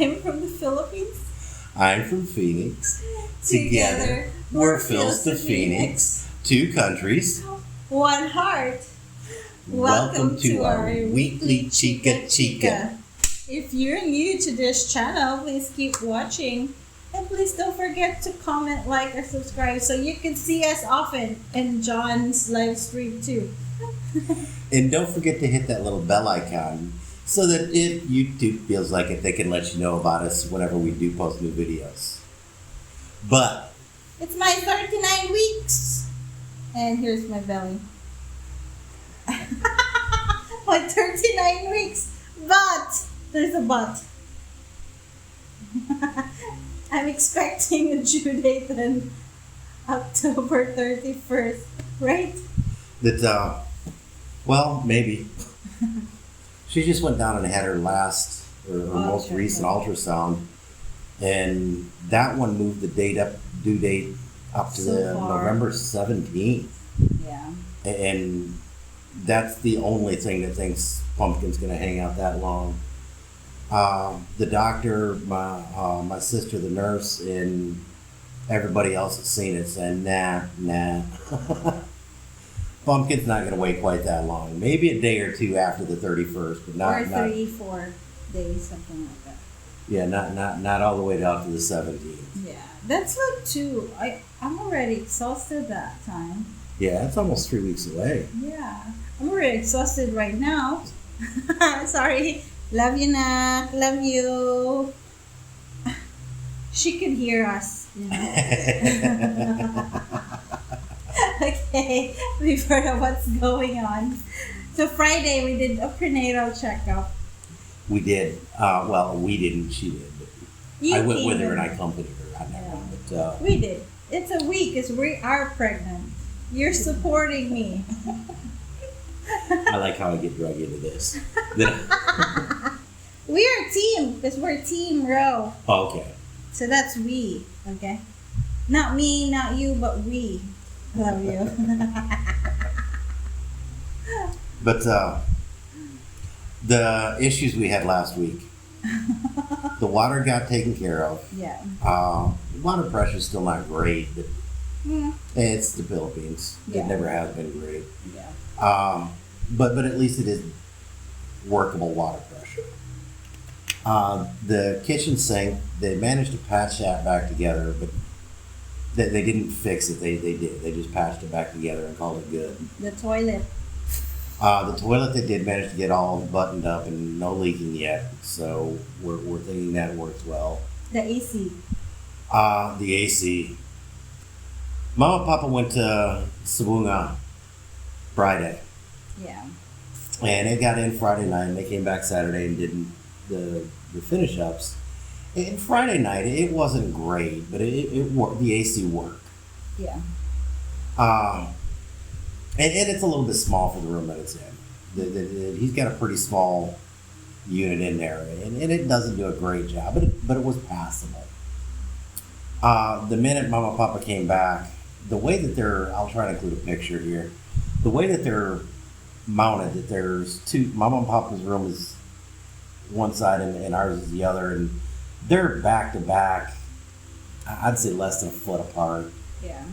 I'm from the Philippines. I'm from Phoenix. Together, we're Phil's to Phoenix. 2 countries. One heart. Welcome to our weekly Chikka2x. If you're new to this channel, please keep watching. And please don't forget to comment, like, or subscribe so you can see us often in John's live stream too. And don't forget to hit that little bell icon so that if YouTube feels like it, they can let you know about us whenever we do post new videos. But it's my 39 weeks. And here's my belly. My 39 weeks. But there's a but. I'm expecting a due date on October 31st, right? that, well, maybe. She just went down and had her last, or most recent ultrasound, and that one moved the due date up to the November 17th. Yeah. And that's the only thing that thinks Pumpkin's going to hang out that long. The doctor, my sister, the nurse, and everybody else that's seen it said, nah. Pumpkin's not going to wait quite that long. Maybe a day or two after the 31st, but not... Or 34 days, something like that. Yeah, not all the way down to the 17th. Yeah, that's like 2. I'm already exhausted that time. Yeah, it's almost 3 weeks away. Yeah, I'm already exhausted right now. Sorry. Love you, Nak. Love you. She can hear us, you know. Okay, before what's going on. So Friday we did a prenatal checkup. We did. Well, we didn't. She did. But I went with her and I accompanied her on that one. But, we did. It's a week because we are pregnant. You're supporting me. I like how I get drug into this. We are a team because we're Team Row. Oh, okay. So that's we, okay? Not me, not you, but we. Love you. But the issues we had last week, the water got taken care of. Yeah. Water pressure's still not great, but it's the Philippines. Yeah. It never has been great. Yeah. But at least it is workable water pressure. The kitchen sink, they managed to patch that back together, but they didn't fix it. They did. They just patched it back together and called it good. The toilet. The toilet they did manage to get all buttoned up and no leaking yet. So we're thinking that works well. The AC. The AC. Mama and Papa went to Sabunga Friday. Yeah. And it got in Friday night and they came back Saturday and did the finish ups. And Friday night, it wasn't great, but it worked. The AC worked. Yeah. And it's a little bit small for the room that it's in. He's got a pretty small unit in there, and it doesn't do a great job, but it was passable. The minute Mama and Papa came back, the way that I'll try to include a picture here, the way that they're mounted, that there's 2, Mama and Papa's room is one side and ours is the other, and they're back to back, I'd say less than a foot apart. Yeah.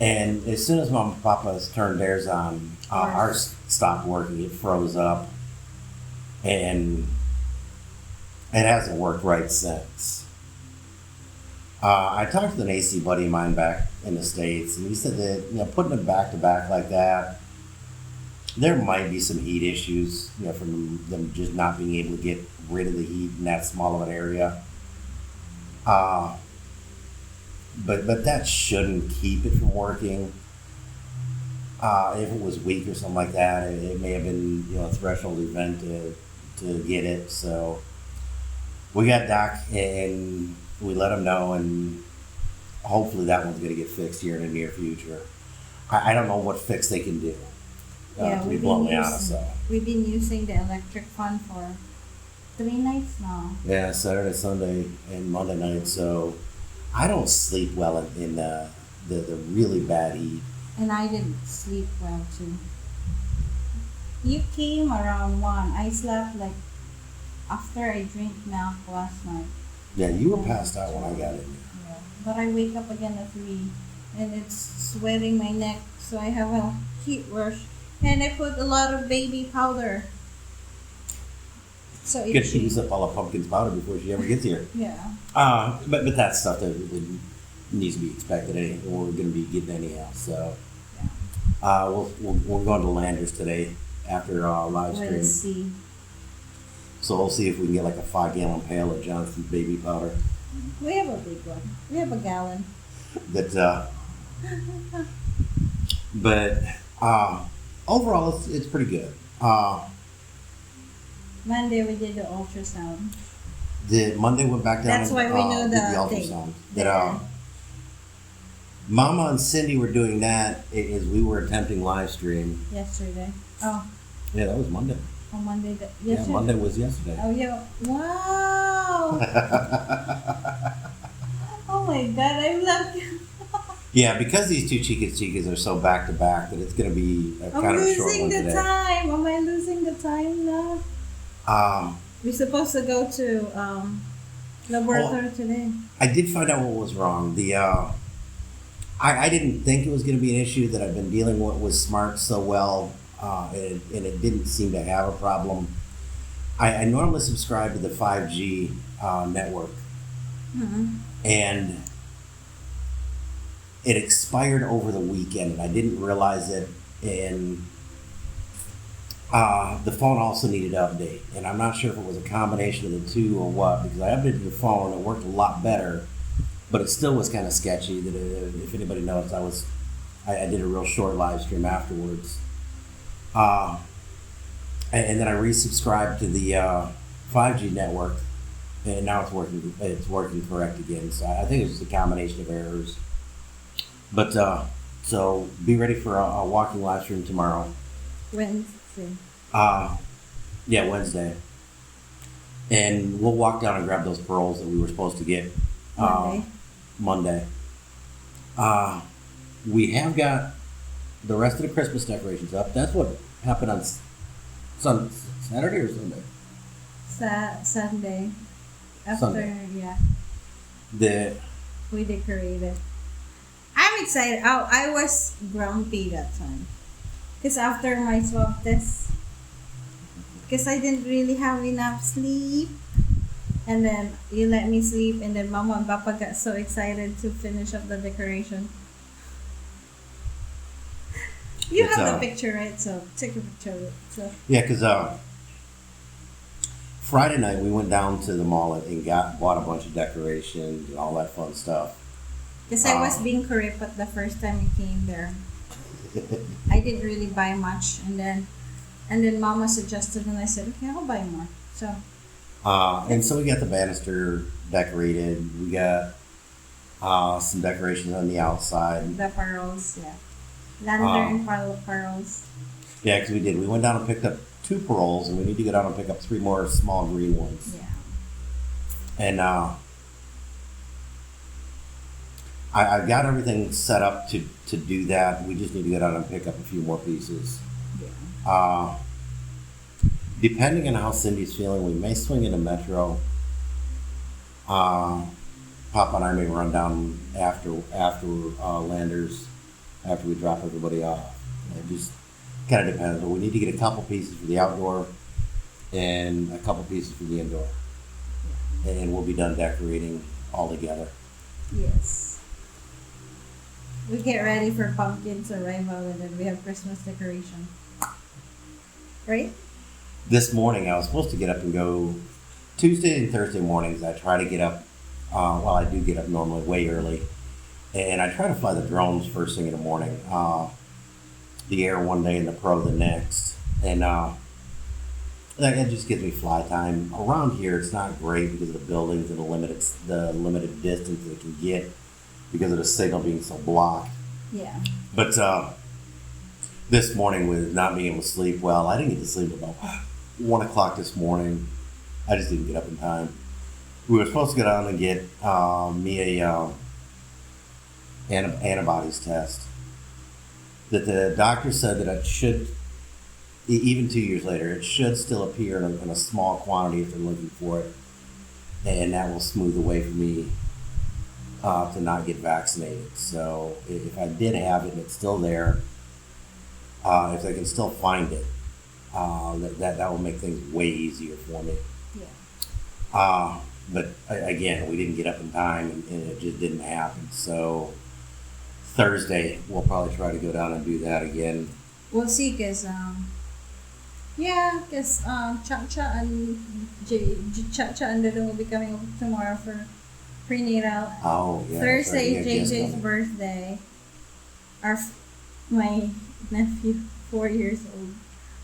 And as soon as Mama and Papa's turned theirs on, ours stopped working. It froze up. And it hasn't worked right since. I talked to an AC buddy of mine back in the States, and he said that, putting them back to back like that, there might be some heat issues, from them just not being able to get rid of the heat in that small of an area. But that shouldn't keep it from working. If it was weak or something like that, it may have been a threshold event to get it. So we got Doc and we let him know, and hopefully that one's going to get fixed here in the near future. I don't know what fix they can do. To be bluntly honest, so. We've been using the electric fan for 3 nights now. Yeah, Saturday, Sunday, and Monday night. So I don't sleep well in the really bad heat. And I didn't sleep well too. You came around 1. I slept like after I drink milk last night. Yeah, you were passed out when I got in there. Yeah. But I wake up again at 3 and it's sweating my neck, so I have a heat rush. And I put a lot of baby powder. So Get she itchy. use up all the pumpkin's powder before she ever gets here. Yeah. But that's stuff that needs to be expected anyway. We're going to be getting anyhow. So we're going to Landers today after live stream. Let's see. So we'll see if we can get like a 5-gallon pail of Johnson's baby powder. We have a big one. We have a gallon. But overall, it's pretty good. Monday we did the ultrasound. The Monday went back down. That's and, why we know did the ultrasound. thing. That Mama and Cindy were doing that as we were attempting live stream. Yesterday. Oh, Yeah, that was Monday. on Monday. Yeah, Monday was yesterday. Oh, yeah. Wow. Oh my God, I love you. Yeah, because these two Chikka2x are so back to back that it's going to be a I'm kind of a short losing one the today. time. Am I losing the time now? We're supposed to go to laboratory today. I did find out what was wrong. I didn't think it was going to be an issue that I've been dealing with Smart so well, and it didn't seem to have a problem. I normally subscribe to the 5G network, Mm-hmm. and it expired over the weekend, and I didn't realize it. And the phone also needed to update, and I'm not sure if it was a combination of the two or what, because I updated the phone and it worked a lot better, but it still was kind of sketchy. That if anybody noticed, I did a real short live stream afterwards, and then I resubscribed to the 5G network, and now it's working. It's working correct again. So I think it's just a combination of errors. But so be ready for a walking live stream tomorrow. Wednesday. Yeah, Wednesday. And we'll walk down and grab those pearls that we were supposed to get Monday. We have got the rest of the Christmas decorations up. That's what happened on Saturday or Sunday? Sunday. After, Sunday. yeah, we decorated. I'm excited. Oh, I was grumpy that time. Because after my swab test, because I didn't really have enough sleep. And then you let me sleep, and then Mama and Papa got so excited to finish up the decoration. You It's, have the picture, right? So take a picture of it. So. Yeah, because Friday night we went down to the mall and bought a bunch of decorations and all that fun stuff. Because I was being kuripot the first time you came there. I didn't really buy much, and then Mama suggested, and I said, okay, I'll buy more. So. And so we got the banister decorated. We got some decorations on the outside. The pearls, yeah. Lantern pearls. Yeah, because we did. We went down and picked up 2 pearls, and we need to go down and pick up 3 more small green ones. Yeah. And I got everything set up to do that. We just need to go down and pick up a few more pieces. Yeah. Depending on how Cindy's feeling, we may swing into Metro. Papa and I may run down after Landers, after we drop everybody off. It just kind of depends. But we need to get a couple pieces for the outdoor and a couple pieces for the indoor. And we'll be done decorating all together. Yes. We get ready for pumpkin's arrival, and then we have Christmas decoration. Right? This morning I was supposed to get up and go Tuesday and Thursday mornings. I try to get up, I do get up normally way early, and I try to fly the drones first thing in the morning. The Air one day and the Pro the next, and that just gives me fly time. Around here it's not great because of the buildings and the limited distance that it can get because of the signal being so blocked. Yeah. But this morning, with not being able to sleep well, I didn't get to sleep about 1 o'clock this morning. I just didn't get up in time. We were supposed to get on and get me a antibodies test. That the doctor said that it even 2 years later, it should still appear in a small quantity if they're looking for it, and that will smooth the way for me to not get vaccinated. So if I did have it and it's still there, if they can still find it, that will make things way easier for me. Yeah. But again, we didn't get up in time, and it just didn't happen. So Thursday, we'll probably try to go down and do that again. We'll see, cause Cha-Cha and Cha-Cha and Dodo will be coming over tomorrow for prenatal. Oh, yeah. Thursday right, is JJ's birthday. My nephew, 4 years old.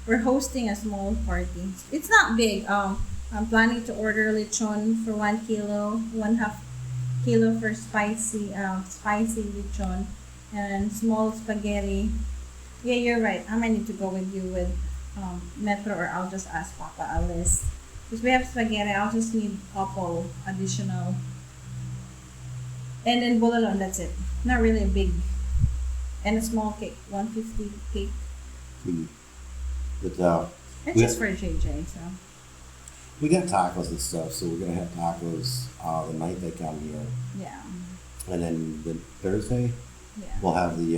We're hosting a small party. It's not big. I'm planning to order lechon for 1 kilo, 1/2 kilo for spicy lechon, and small spaghetti. Yeah, you're right. I might need to go with you with Metro, or I'll just ask Papa Alice. Because we have spaghetti, I'll just need a couple additional. And then bulalon, that's it. Not really a big. And a small cake, 150 cake. But It's just for JJ, so. we got tacos and stuff, so we're gonna have tacos the night they come here, Yeah. and then the Thursday Yeah. we'll have the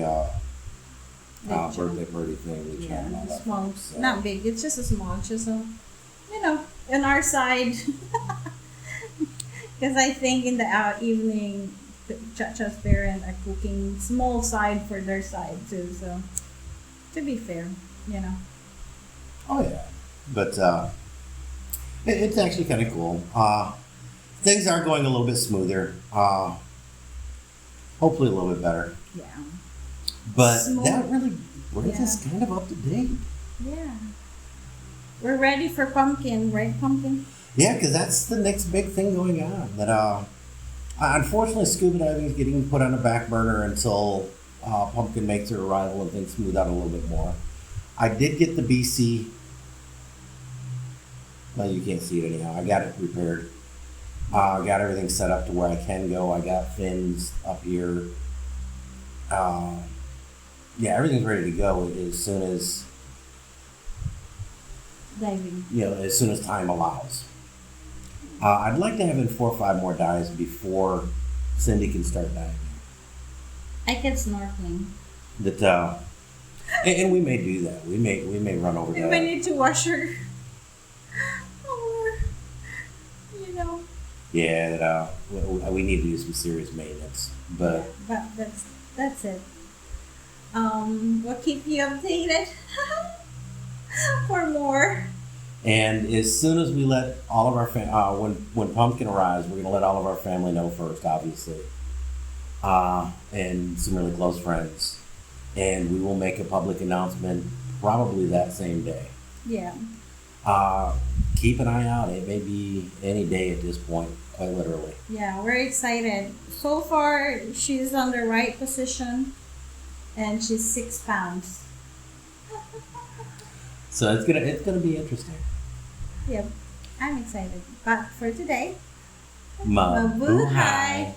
Lechon. birthday party thing. Yeah, and all that small, stuff, so. not big. It's just a small, just a, on our side. Because I think in the evening, Cha-Cha's parents are cooking small side for their side too. So, to be fair, Oh yeah, but it's actually kind of cool. Things are going a little bit smoother. Hopefully a little bit better. Yeah. But Smooth. that really brings Yeah. us kind of up to date. Yeah. We're ready for pumpkin, right, pumpkin? Yeah, because that's the next big thing going on. That unfortunately, scuba diving is getting put on the back burner until Pumpkin makes her arrival and things smooth out a little bit more. I did get the BC. Well, you can't see it anyhow. I got it repaired. I got everything set up to where I can go. I got fins up here. Yeah, everything's ready to go as soon as Diving. as soon as time allows. I'd like to have in 4 or 5 more dives before Cindy can start diving. I can snorkeling. That and we may do that. We may run over We that. may need to wash her. Or, Yeah, that we need to do some serious maintenance. But But that's it. We'll keep you updated for more. and as soon as we let all of our when Pumpkin arrives, we're gonna let all of our family know first, obviously, and some really close friends, and we will make a public announcement probably that same day. Yeah. Keep an eye out. It may be any day at this point, quite literally. Yeah, we're excited. So far, she's on the right position, and she's 6 pounds. So it's gonna be interesting. Yep, I'm excited. But for today, Mabuhay.